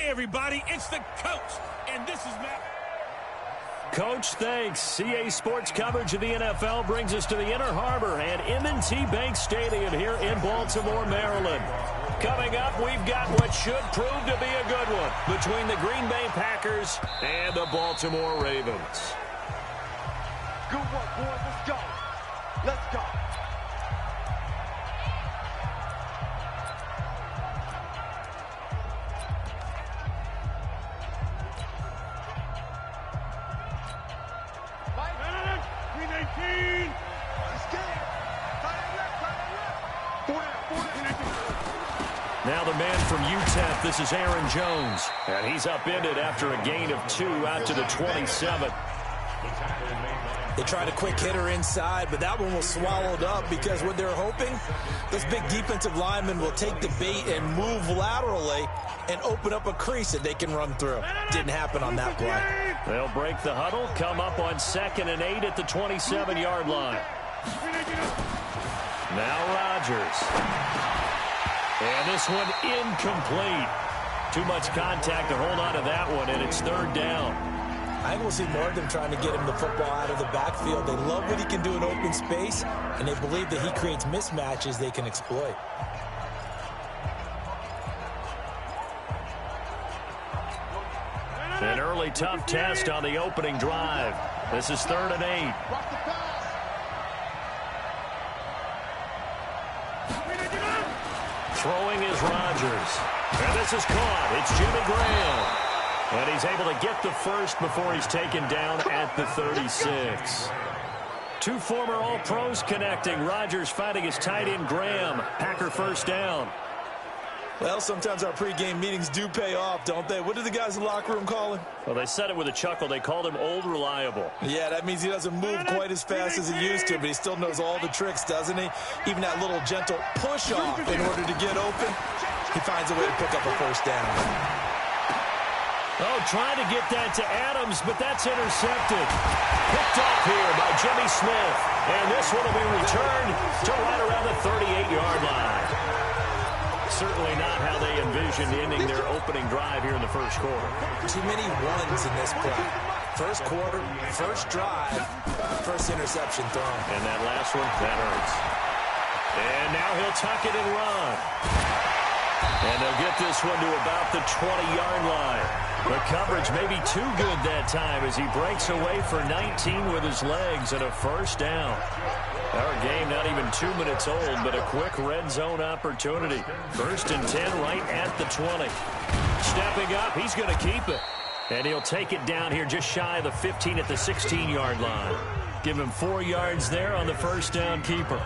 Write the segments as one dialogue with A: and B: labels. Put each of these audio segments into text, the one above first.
A: everybody, it's the coach, and this is Matt.
B: Coach, thanks. CA Sports coverage of the NFL brings us to the Inner Harbor and M&T Bank Stadium here in Baltimore, Maryland. Coming up, we've got what should prove to be a good one between the Green Bay Packers and the Baltimore Ravens.
C: Good work, boys. Let's go. Let's go.
B: Now the man from UTEP, this is Aaron Jones. And he's upended after a gain of 2 out to the 27.
D: They tried a quick hitter inside, but that one was swallowed up because what they're hoping, this big defensive lineman will take the bait and move laterally and open up a crease that they can run through. Didn't happen on that play.
B: They'll break the huddle, come up on 2nd and 8 at the 27-yard line. Now Rodgers. And this one incomplete. Too much contact to hold on to that one, and it's 3rd down.
D: I think we'll see more of them trying to get him the football out of the backfield. They love what he can do in open space, and they believe that he creates mismatches they can exploit.
B: An early tough test on the opening drive. This is 3rd and 8. Throwing is Rodgers. And this is caught. It's Jimmy Graham. And he's able to get the first before he's taken down at the 36. 2 former All-Pros connecting. Rodgers fighting his tight end Graham. Packer first down.
D: Well, sometimes our pregame meetings do pay off, don't they? What do the guys in the locker room call him?
B: Well, they said it with a chuckle. They called him Old Reliable.
D: Yeah, that means he doesn't move quite as fast as he used to, but he still knows all the tricks, doesn't he? Even that little gentle push-off in order to get open, he finds a way to pick up a first down.
B: Oh, trying to get that to Adams, but that's intercepted. Picked off here by Jimmy Smith. And this one will be returned to right around the 38-yard line. Certainly not how they envisioned ending their opening drive here in the first quarter.
D: Too many ones in this play. First quarter, first drive, first interception thrown.
B: And that last one, that hurts. And now he'll tuck it and run. And they'll get this one to about the 20-yard line. The coverage may be too good that time as he breaks away for 19 with his legs and a first down. Our game not even 2 minutes old, but a quick red zone opportunity. 1st and 10 right at the 20. Stepping up, he's going to keep it. And he'll take it down here just shy of the 15 at the 16-yard line. Give him 4 yards there on the first down keeper.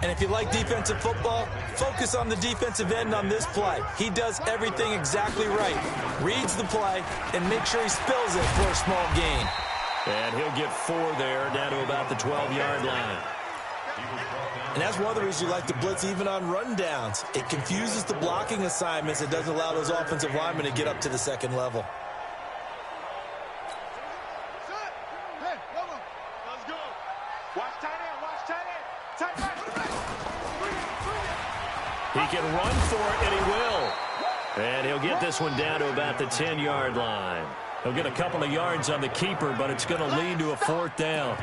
D: And if you like defensive football, focus on the defensive end on this play. He does everything exactly right. Reads the play and makes sure he spills it for a small gain.
B: And he'll get 4 there, down to about the 12-yard line.
D: And that's one of the reasons you like to blitz even on rundowns. It confuses the blocking assignments. It doesn't allow those offensive linemen to get up to the second level.
B: He can run for it, and he will. And he'll get this one down to about the 10-yard line. He'll get a couple of yards on the keeper, but it's going to lead to a 4th down.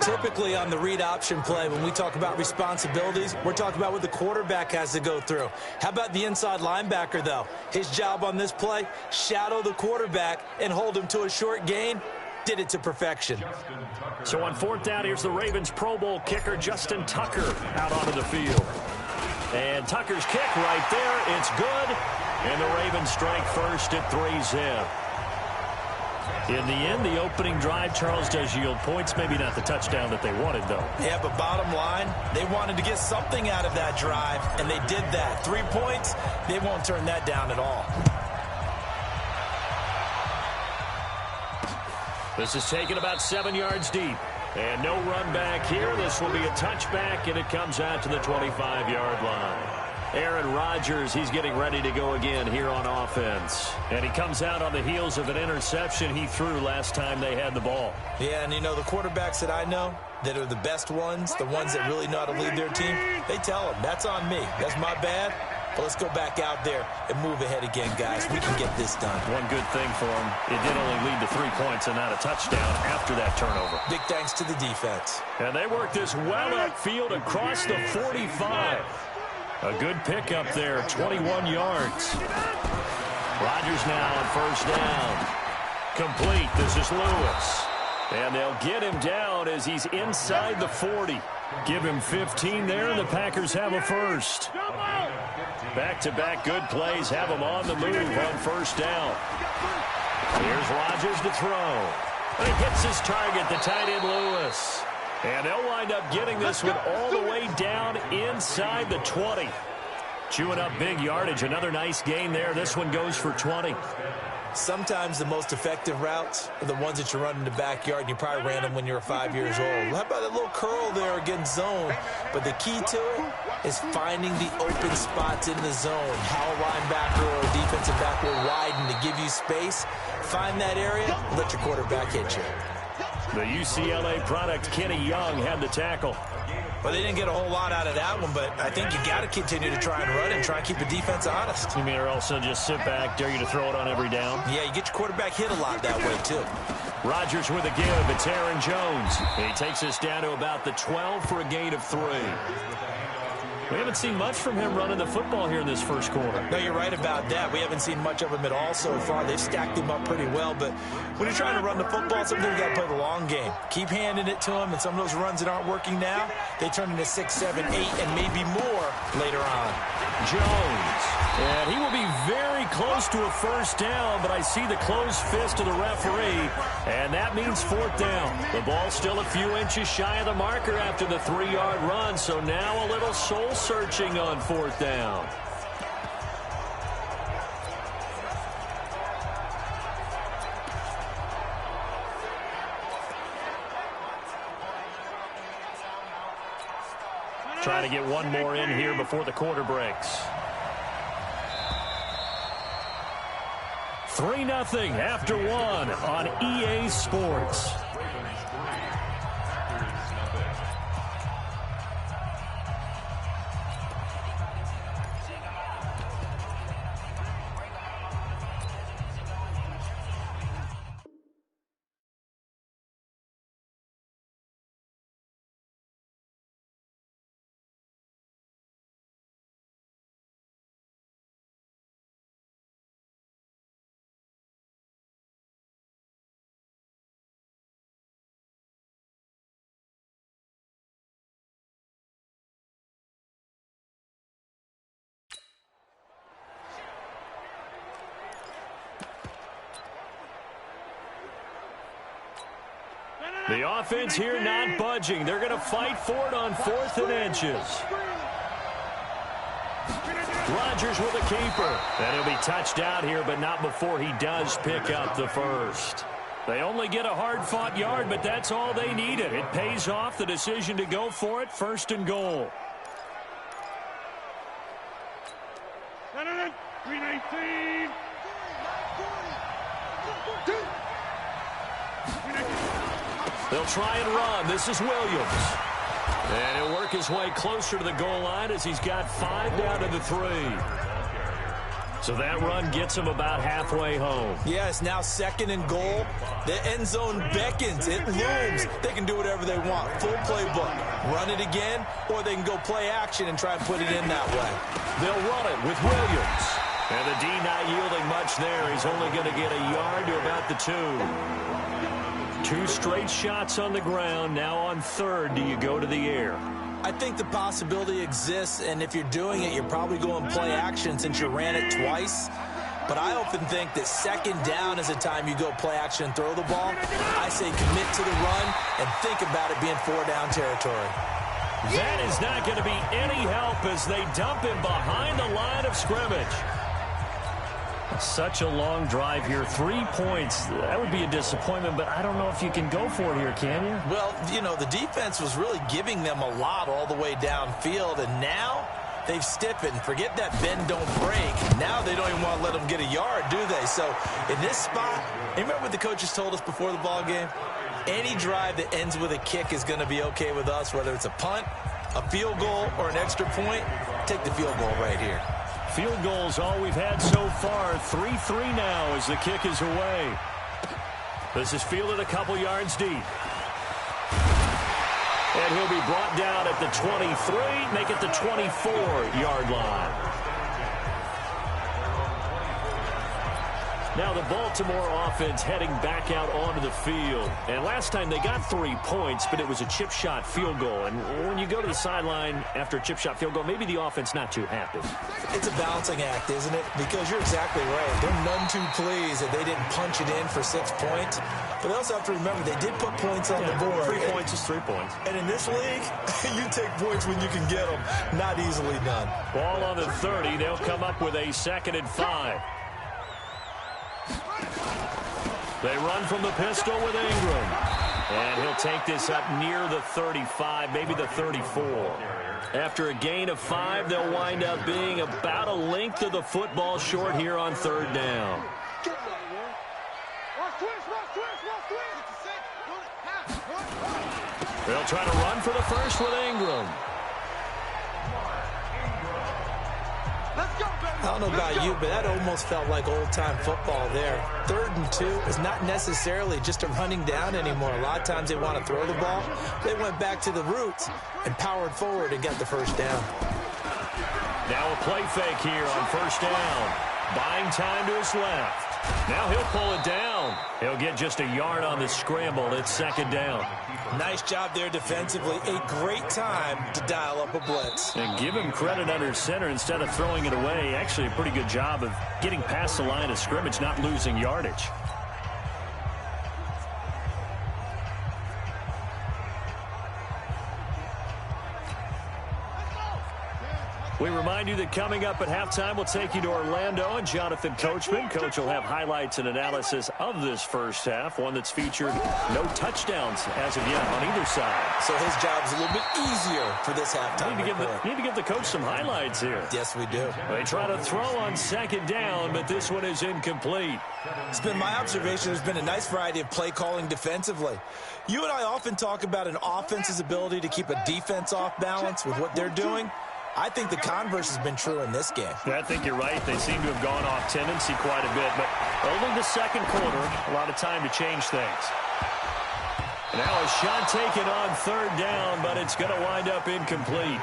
D: Typically on the read option play, when we talk about responsibilities, we're talking about what the quarterback has to go through. How about the inside linebacker, though? His job on this play, shadow the quarterback and hold him to a short gain. Did it to perfection.
B: So on 4th down, here's the Ravens Pro Bowl kicker, Justin Tucker, out onto the field. And Tucker's kick right there. It's good. And the Ravens strike first at 3-zip. In the end, the opening drive, Charles, does yield points. Maybe not the touchdown that they wanted, though.
D: Yeah, but bottom line, they wanted to get something out of that drive, and they did that. 3 points, they won't turn that down at all.
B: This is taken about 7 yards deep. And no run back here. This will be a touchback, and it comes out to the 25-yard line. Aaron Rodgers, he's getting ready to go again here on offense. And he comes out on the heels of an interception he threw last time they had the ball.
D: Yeah, and you know, the quarterbacks that I know that are the best ones, the ones that really know how to lead their team, they tell them, that's on me. That's my bad. Well, let's go back out there and move ahead again, guys. We can get this done.
B: One good thing for him, it did only lead to 3 points and not a touchdown after that turnover.
D: Big thanks to the defense.
B: And they work this well upfield across the 45. A good pickup there, 21 yards. Rodgers now on first down. Complete. This is Lewis. And they'll get him down as he's inside the 40. Give him 15 there, and the Packers have a first. Back-to-back good plays have him on the move on first down. Here's Rodgers to throw. He hits his target, the tight end Lewis. And they'll wind up getting this one all the way down inside the 20. Chewing up big yardage. Another nice gain there. This one goes for 20.
D: Sometimes the most effective routes are the ones that you run in the backyard, and you probably ran them when you were 5 years old. How about a little curl there against zone? But the key to it is finding the open spots in the zone. How a linebacker or a defensive back will widen to give you space. Find that area, let your quarterback hit you.
B: The UCLA product, Kenny Young, had the tackle.
D: Well, they didn't get a whole lot out of that one, but I think you got to continue to try and run and try and keep the defense honest.
B: You mean or also just sit back, dare you to throw it on every down?
D: Yeah, you get your quarterback hit a lot that way, too.
B: Rodgers with a give. It's Aaron Jones. He takes us down to about the 12 for a gain of 3. We haven't seen much from him running the football here in this first quarter.
D: No, you're right about that. We haven't seen much of him at all so far. They've stacked him up pretty well, but when you're trying to run the football, sometimes you got to play the long game. Keep handing it to him, and some of those runs that aren't working now, they turn into 6, 7, 8, and maybe more later on.
B: Jones. And he will be very close to a first down, but I see the closed fist of the referee, and that means 4th down. The ball's still a few inches shy of the marker after the 3-yard run, so now a little soul-searching on 4th down. Trying to get one more in here before the quarter breaks. 3-0 after 1 on EA Sports. The offense here not budging. They're going to fight for it on 4th and inches. Rodgers with a keeper. And he'll be touched out here, but not before he does pick up the first. They only get a hard-fought yard, but that's all they needed. It pays off the decision to go for it, 1st and goal.
A: 319.
B: They'll try and run. This is Williams. And he'll work his way closer to the goal line as he's got 5 down to the 3. So that run gets him about halfway home.
D: Yeah, it's now 2nd and goal. The end zone beckons. It looms. They can do whatever they want. Full playbook. Run it again, or they can go play action and try and put it in that way.
B: They'll run it with Williams. And the D not yielding much there. He's only going to get a yard to about the 2. 2 straight shots on the ground. Now on 3rd, do you go to the air?
D: I think the possibility exists, and if you're doing it, you're probably going play action since you ran it twice. But I often think that 2nd down is a time you go play action and throw the ball. I say commit to the run and think about it being 4-down territory.
B: That is not going to be any help as they dump him behind the line of scrimmage. Such a long drive here. 3 points. That would be a disappointment, but I don't know if you can go for it here, can you?
D: Well, you know, the defense was really giving them a lot all the way downfield, and now they've stiffened. Forget that bend, don't break. Now they don't even want to let them get a yard, do they? So in this spot, remember what the coaches told us before the ball game? Any drive that ends with a kick is going to be okay with us, whether it's a punt, a field goal, or an extra point. Take the field goal right here.
B: Field goals all we've had so far. 3-3 now as the kick is away. This is fielded a couple yards deep. And he'll be brought down at the 23, make it the 24-yard line. Now the Baltimore offense heading back out onto the field. And last time they got 3 points, but it was a chip shot field goal. And when you go to the sideline after a chip shot field goal, maybe the offense not too happy.
D: It's a balancing act, isn't it? Because you're exactly right. They're none too pleased that they didn't punch it in for 6 points. But they also have to remember they did put points on the board.
B: 3 points is 3 points.
D: And in this league, you take points when you can get them. Not easily done.
B: Ball on the 30. They'll come up with a 2nd and 5. They run from the pistol with Ingram. And he'll take this up near the 35, maybe the 34. After a gain of 5, they'll wind up being about a length of the football short here on 3rd down. They'll try to run for the first with Ingram.
D: I don't know about you, but that almost felt like old-time football there. 3rd and 2 is not necessarily just a running down anymore. A lot of times they want to throw the ball. They went back to the roots and powered forward and got the first down.
B: Now a play fake here on 1st down. Buying time to his left. Now he'll pull it down. He'll get just a yard on the scramble. It's 2nd down.
D: Nice job there defensively. A great time to dial up a blitz.
B: And give him credit under center instead of throwing it away. Actually a pretty good job of getting past the line of scrimmage, not losing yardage. We remind you that coming up at halftime, we'll take you to Orlando and Jonathan Coachman. Coach will have highlights and analysis of this first half, one that's featured no touchdowns as of yet on either side.
D: So his job's a little bit easier for this halftime.
B: Need to give the coach some highlights here.
D: Yes, we do.
B: They try to throw on 2nd down, but this one is incomplete.
D: It's been my observation there's been a nice variety of play calling defensively. You and I often talk about an offense's ability to keep a defense off balance with what they're doing. I think the converse has been true in this game.
B: I think you're right. They seem to have gone off tendency quite a bit, but only the 2nd quarter, a lot of time to change things. Now a shot taken on 3rd down, but it's going to wind up incomplete.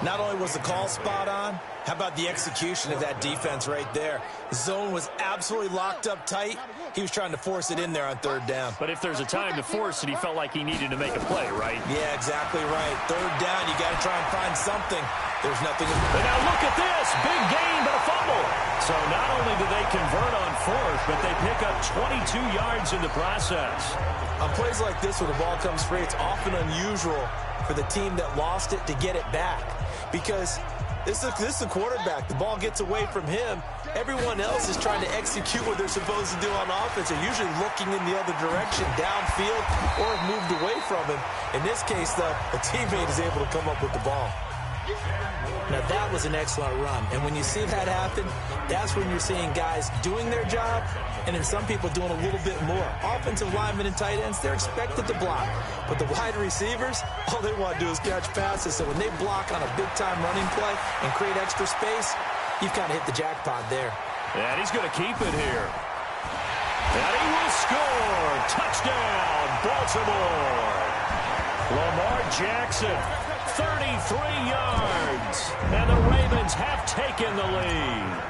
D: Not only was the call spot on, how about the execution of that defense right there? The zone was absolutely locked up tight. He was trying to force it in there on 3rd down.
B: But if there's a time to force it, he felt like he needed to make a play, right?
D: Yeah, exactly right. 3rd down, you got to try and find something. There's nothing.
B: But now look at this. Big gain, but a fumble. So not only do they convert on 4th, but they pick up 22 yards in the process.
D: On plays like this where the ball comes free, it's often unusual for the team that lost it to get it back. Because this is the quarterback. The ball gets away from him. Everyone else is trying to execute what they're supposed to do on offense. They're usually looking in the other direction, downfield, or have moved away from him. In this case, though, a teammate is able to come up with the ball. Now, that was an excellent run. And when you see that happen, that's when you're seeing guys doing their job and then some people doing a little bit more. Offensive linemen and tight ends, they're expected to block. But the wide receivers, all they want to do is catch passes. So when they block on a big-time running play and create extra space, you've kind of hit the jackpot there.
B: And he's going to keep it here. And he will score. Touchdown, Baltimore. Lamar Jackson, 33 yards. And the Ravens have taken the lead.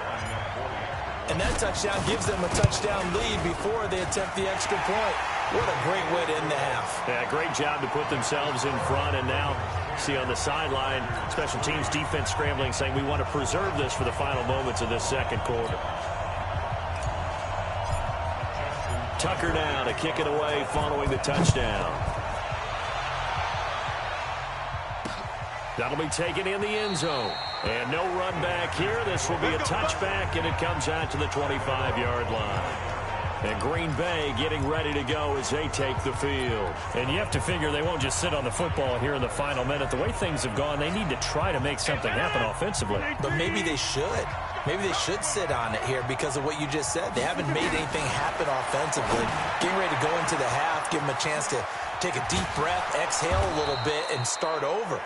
D: And that touchdown gives them a touchdown lead before they attempt the extra point. What a great way to end the half.
B: Yeah, great job to put themselves in front. And now, see on the sideline, special teams defense scrambling, saying we want to preserve this for the final moments of this 2nd quarter. Tucker now to kick it away following the touchdown. That'll be taken in the end zone. And no run back here. This will be a touchback, and it comes out to the 25-yard line. And Green Bay getting ready to go as they take the field. And you have to figure they won't just sit on the football here in the final minute. The way things have gone, they need to try to make something happen offensively.
D: But maybe they should. Maybe they should sit on it here because of what you just said. They haven't made anything happen offensively. Getting ready to go into the half, give them a chance to take a deep breath, exhale a little bit, and start over.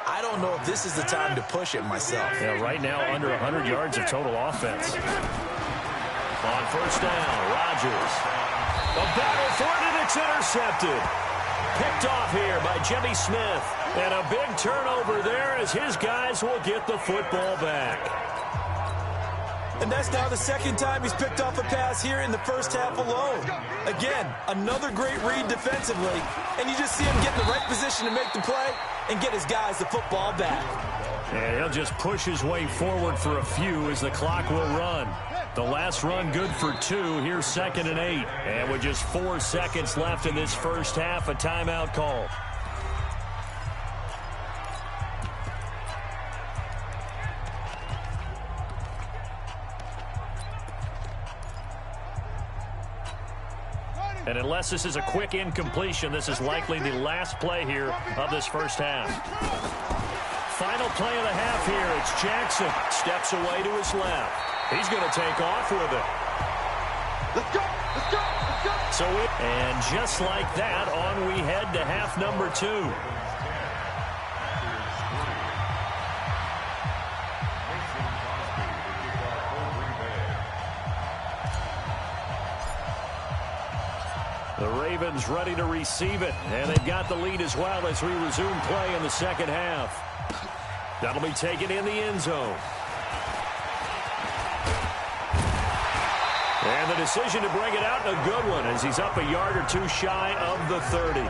D: I don't know if this is the time to push it myself.
B: Yeah, right now under 100 yards of total offense. On first down, Rodgers. A battle for it, and it's intercepted. Picked off here by Jimmy Smith. And a big turnover there as his guys will get the football back.
D: And that's now the second time he's picked off a pass here in the first half alone. Again, another great read defensively. And you just see him get in the right position to make the play and get his guys the football back.
B: And he'll just push his way forward for a few as the clock will run. The last run good for 2. Here's 2nd and 8. And with just 4 seconds left in this first half, a timeout call. And unless this is a quick incompletion, this is likely the last play here of this first half. Final play of the half here. It's Jackson. Steps away to his left. He's going to take off with it.
C: Let's go! Let's go! Let's go!
B: And just like that, on we head to half number 2. The Ravens ready to receive it, and they've got the lead as well as we resume play in the second half. That'll be taken in the end zone. And the decision to bring it out, a good one, as he's up a yard or 2 shy of the 30.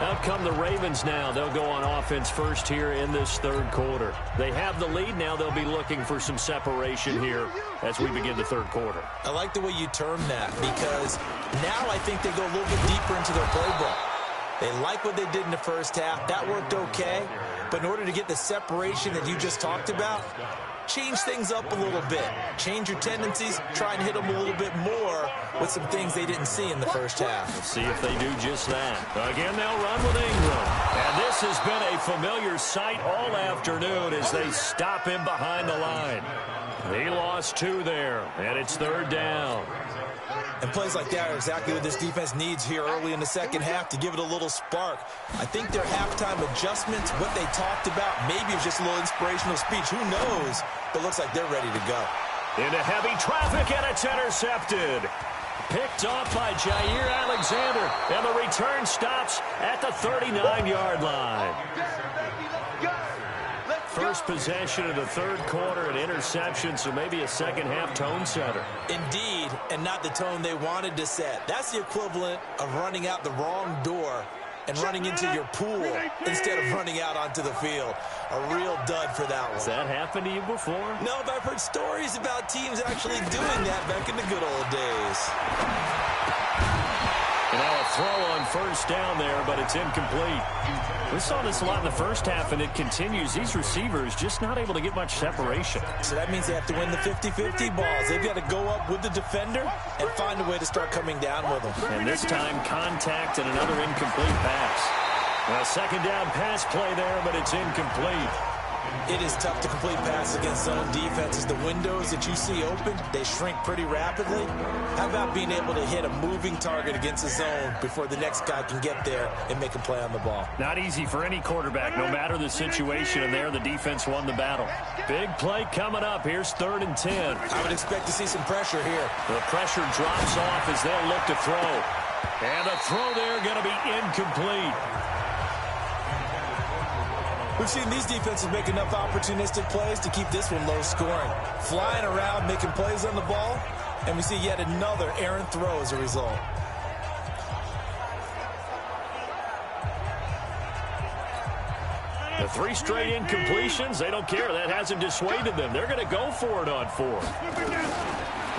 B: Out come the Ravens now. They'll go on offense first here in this third quarter. They have the lead now. They'll be looking for some separation here as we begin the third quarter.
D: I like the way you term that, because now I think they go a little bit deeper into their playbook. They like what they did in the first half. That worked okay. But in order to get the separation that you just talked about, change things up a little bit. Change your tendencies. Try and hit them a little bit more with some things they didn't see in the first half.
B: Let's see if they do just that. Again, they'll run with Ingram. And this has been a familiar sight all afternoon as they stop him behind the line. He lost 2 there, and it's third down.
D: And plays like that are exactly what this defense needs here early in the second half to give it a little spark. I think their halftime adjustments, what they talked about, maybe it was just a little inspirational speech. Who knows? But looks like they're ready to go.
B: Into heavy traffic, and it's intercepted. Picked off by Jair Alexander, and the return stops at the 39-yard line. First possession of the third quarter, an interception, so maybe a second-half tone setter.
D: Indeed, and not the tone they wanted to set. That's the equivalent of running out the wrong door and running into your pool instead of running out onto the field. A real dud for that one.
B: Has that happened to you before?
D: No, but I've heard stories about teams actually doing that back in the good old days.
B: And now a throw on first down there, but it's incomplete. We saw this a lot in the first half, and it continues. These receivers just not able to get much separation.
D: So that means they have to win the 50-50 balls. They've got to go up with the defender and find a way to start coming down with them.
B: And this time, contact and another incomplete pass. A second down pass play there, but it's incomplete.
D: It is tough to complete passes against zone defenses. The windows that you see open, they shrink pretty rapidly. How about being able to hit a moving target against a zone before the next guy can get there and make a play on the ball?
B: Not easy for any quarterback, no matter the situation, and there the defense won the battle. Big play coming up. Here's 3rd and 10.
D: I would expect to see some pressure here.
B: The pressure drops off as they'll look to throw. And the throw there going to be incomplete.
D: We've seen these defenses make enough opportunistic plays to keep this one low scoring. Flying around, making plays on the ball, and we see yet another errant throw as a result.
B: The 3 straight incompletions, they don't care. That hasn't dissuaded them. They're going to go for it on 4th.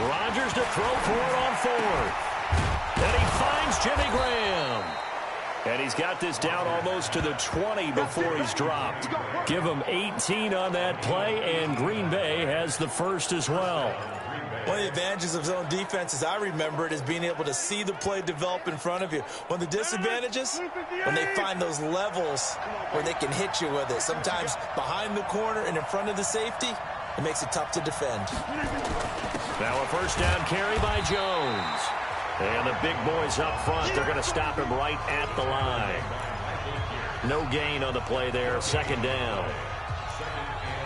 B: Rodgers to throw for it on 4th. And he finds Jimmy Graham. And he's got this down almost to the 20 before he's dropped. Give him 18 on that play, and Green Bay has the first as well.
D: One of the advantages of zone defense, as I remember it, is being able to see the play develop in front of you. One of the disadvantages, when they find those levels where they can hit you with it, sometimes behind the corner and in front of the safety, it makes it tough to defend.
B: Now a first down carry by Jones. And the big boys up front, they're going to stop him right at the line. No gain on the play there, second down.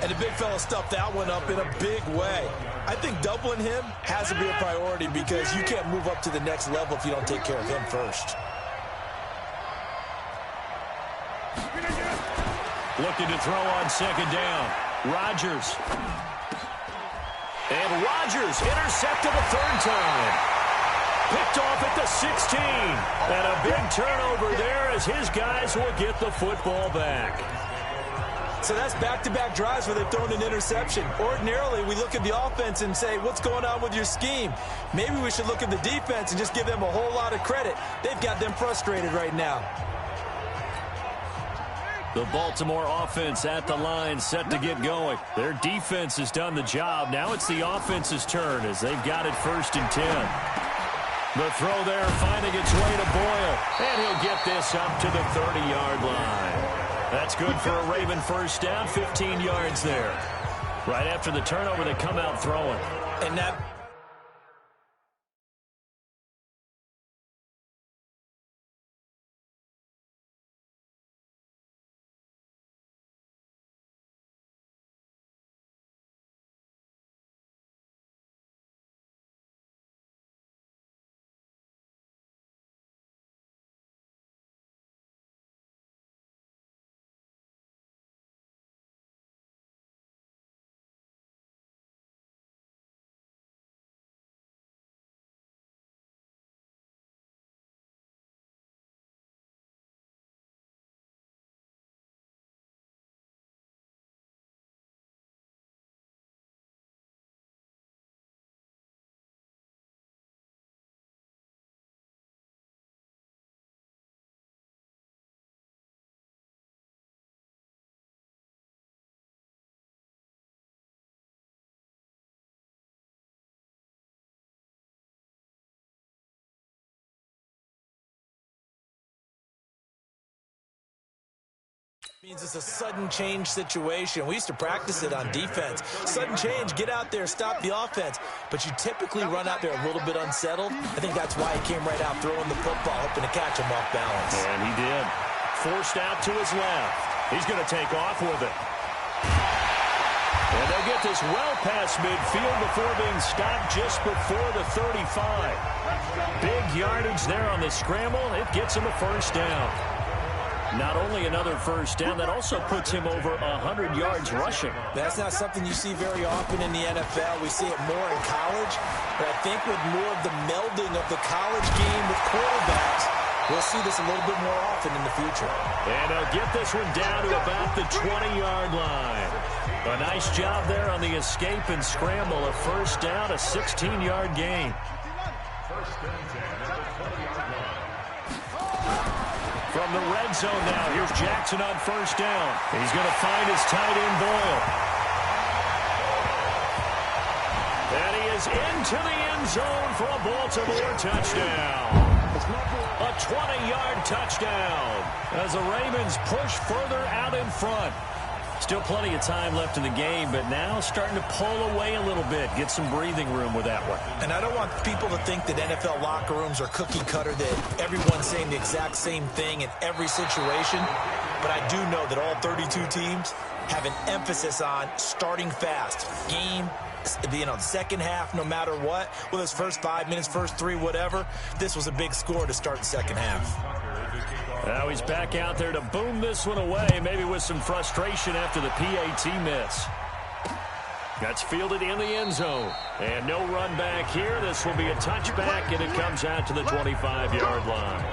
D: And the big fella stuffed that one up in a big way. I think doubling him has to be a priority because you can't move up to the next level if you don't take care of him first.
B: Looking to throw on second down. Rodgers. And Rodgers intercepted a third time. Picked off at the 16. And a big turnover there as his guys will get the football back.
D: So that's back-to-back drives where they've thrown an interception. Ordinarily, we look at the offense and say, what's going on with your scheme? Maybe we should look at the defense and just give them a whole lot of credit. They've got them frustrated right now.
B: The Baltimore offense at the line, set to get going. Their defense has done the job. Now it's the offense's turn as they've got it 1st and 10. The throw there finding its way to Boyle. And he'll get this up to the 30-yard line. That's good for a Raven first down, 15 yards there. Right after the turnover, they come out throwing.
D: And that means it's a sudden change situation. We used to practice it on defense. Sudden change, get out there, stop the offense. But you typically run out there a little bit unsettled. I think that's why he came right out throwing the football, hoping to catch him off balance.
B: And he did. Forced out to his left. He's going to take off with it. And they'll get this well past midfield before being stopped just before the 35. Big yardage there on the scramble. It gets him a first down. Not only another first down, that also puts him over 100 yards rushing.
D: That's not something you see very often in the NFL. We see it more in college. But I think with more of the melding of the college game with quarterbacks, we'll see this a little bit more often in the future.
B: And they'll get this one down to about the 20-yard line. A nice job there on the escape and scramble. A first down, a 16-yard gain. From the red zone now, here's Jackson on first down. He's going to find his tight end, Boyle. And he is into the end zone for a Baltimore touchdown. A 20-yard touchdown as the Ravens push further out in front. Still plenty of time left in the game, but now starting to pull away a little bit, get some breathing room with that one.
D: And I don't want people to think that NFL locker rooms are cookie cutter, that everyone's saying the exact same thing in every situation. But I do know that all 32 teams have an emphasis on starting fast. Game, the second half, no matter what, whether it's first 5 minutes, first 3, whatever, this was a big score to start the second half.
B: Now he's back out there to boom this one away, maybe with some frustration after the PAT miss. That's fielded in the end zone. And no run back here. This will be a touchback, and it comes out to the 25-yard line.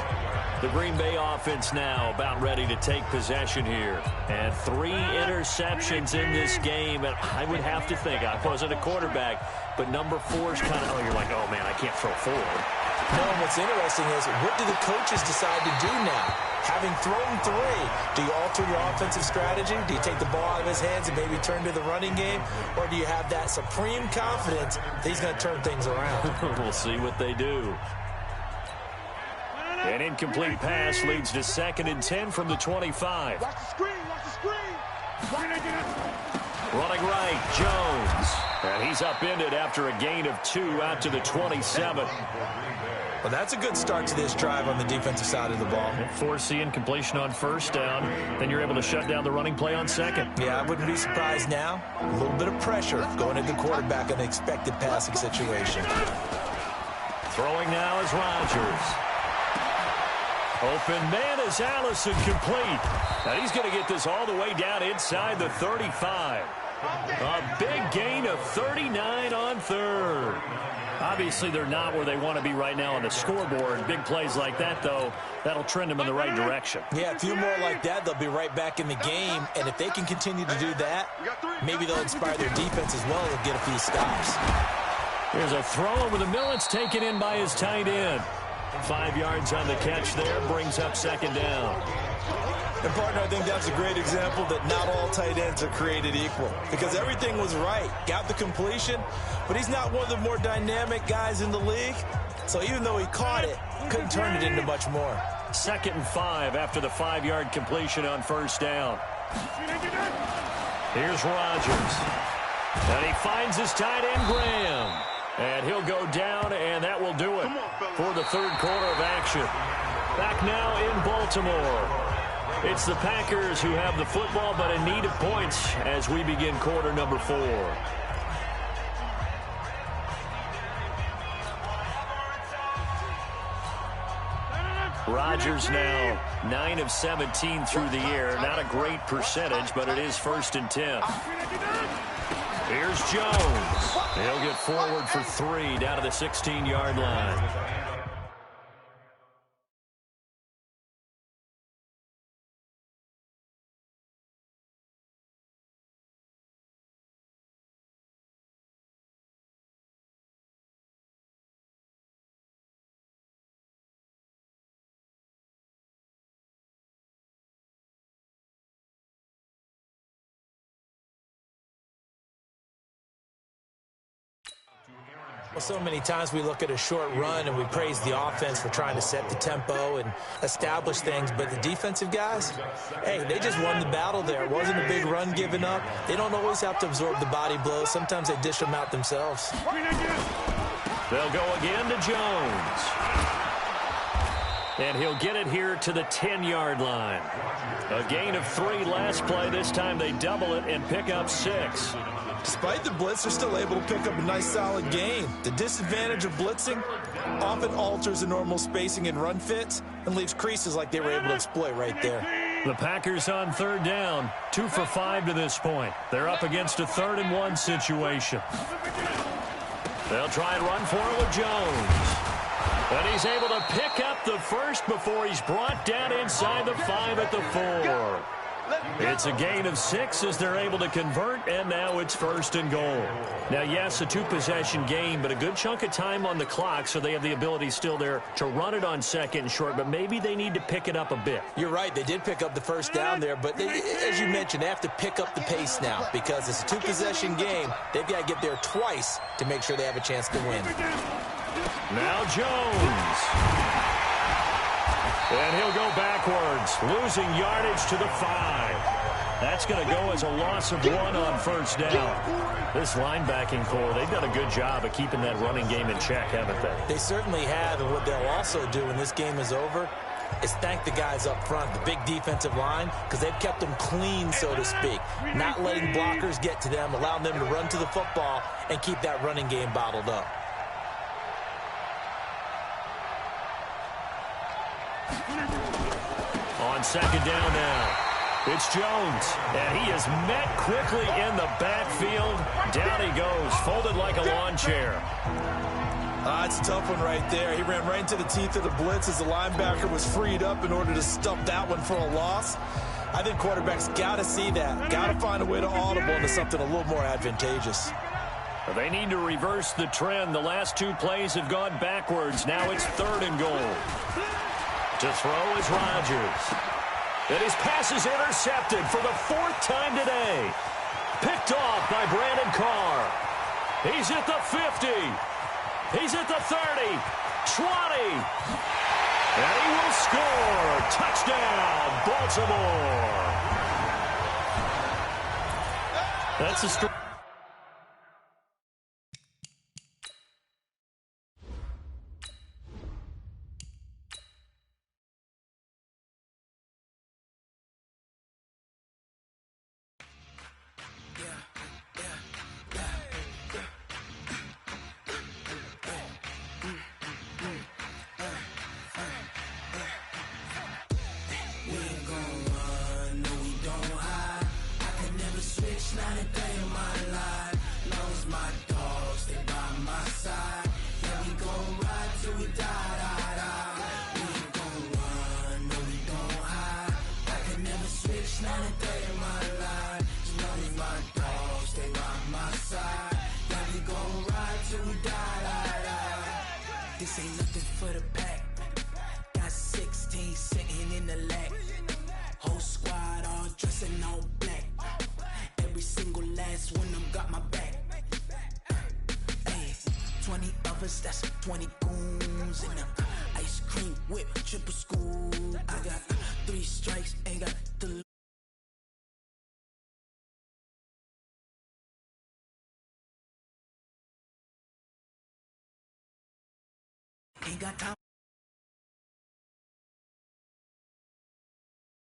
B: The Green Bay offense now about ready to take possession here. And 3 interceptions in this game. And I would have to think, I wasn't a quarterback, but number 4 is kind of, you're like, oh, man, I can't throw 4.
D: No, and what's interesting is, what do the coaches decide to do now? Having thrown 3, do you alter your offensive strategy? Do you take the ball out of his hands and maybe turn to the running game? Or do you have that supreme confidence that he's going to turn things around?
B: We'll see what they do. An incomplete pass leads to 2nd and 10 from the 25.
C: Watch the screen, watch the screen.
B: Running right, Jones. And he's upended after a gain of 2 out to the 27.
D: Well, that's a good start to this drive on the defensive side of the ball.
B: Force the incompletion on first down. Then you're able to shut down the running play on second.
D: Yeah, I wouldn't be surprised now. A little bit of pressure going into the quarterback in an expected passing situation.
B: Throwing now is Rodgers. Open man is Allison, complete. Now he's going to get this all the way down inside the 35. A big gain of 39 on third. Obviously, they're not where they want to be right now on the scoreboard. Big plays like that, though, that'll trend them in the right direction.
D: Yeah, a few more like that, they'll be right back in the game. And if they can continue to do that, maybe they'll inspire their defense as well and get a few stops.
B: Here's a throw over the middle. It's taken in by his tight end. 5 yards on the catch there, brings up second down.
D: And, partner, I think that's a great example that not all tight ends are created equal because everything was right. Got the completion, but he's not one of the more dynamic guys in the league. So even though he caught it, couldn't turn it into much more.
B: 2nd and 5 after the 5-yard completion on first down. Here's Rodgers. And he finds his tight end, Graham. And he'll go down, and that will do it for the third quarter of action. Back now in Baltimore. It's the Packers who have the football, but in need of points as we begin quarter number 4. Rodgers now 9 of 17 through the air. Not a great percentage, but it is 1st and 10. Here's Jones. He'll get forward for 3 down to the 16-yard line.
D: Well, so many times we look at a short run and we praise the offense for trying to set the tempo and establish things, but the defensive guys, hey, they just won the battle there. It wasn't a big run given up. They don't always have to absorb the body blows. Sometimes they dish them out themselves.
B: They'll go again to Jones. And he'll get it here to the 10-yard line. A gain of 3 last play. This time they double it and pick up 6.
D: Despite the blitz, they're still able to pick up a nice, solid gain. The disadvantage of blitzing often alters the normal spacing and run fits and leaves creases like they were able to exploit right there.
B: The Packers on third down, 2 for 5 to this point. They're up against a 3rd and 1 situation. They'll try and run for it with Jones. And he's able to pick up the first before he's brought down inside the 5 at the 4. It's a gain of 6 as they're able to convert, and now it's 1st and goal. Now, yes, a 2-possession game, but a good chunk of time on the clock, so they have the ability still there to run it on 2nd and short, but maybe they need to pick it up a bit.
D: You're right. They did pick up the first down there, but as you mentioned, they have to pick up the pace now because it's a 2-possession game. They've got to get there twice to make sure they have a chance to win.
B: Now Jones. And he'll go backwards, losing yardage to the 5. That's going to go as a loss of 1 on first down. This linebacking core, they've done a good job of keeping that running game in check, haven't they?
D: They certainly have, and what they'll also do when this game is over is thank the guys up front, the big defensive line, because they've kept them clean, so to speak, not letting blockers get to them, allowing them to run to the football and keep that running game bottled up.
B: On second down now, it's Jones, and he is met quickly in the backfield. Down he goes, folded like a lawn chair.
D: It's a tough one right there. He ran right into the teeth of the blitz as the linebacker was freed up in order to stuff that one for a loss. I think quarterbacks got to see that, got to find a way to audible into something a little more advantageous.
B: They need to reverse the trend. The last 2 plays have gone backwards. Now it's 3rd and goal. To throw is Rodgers. And his pass is intercepted for the 4th time today. Picked off by Brandon Carr. He's at the 50. He's at the 30. 20. And he will score. Touchdown, Baltimore. That's a story.
E: This ain't nothing for the pack. Got 16 sitting in the lap. Whole squad all dressing all black. Every single last one of them got my back. Hey, 20 of us, that's 20 goons in the ice cream whip, triple scoop. I got 3 strikes, ain't got the. Ain't got time.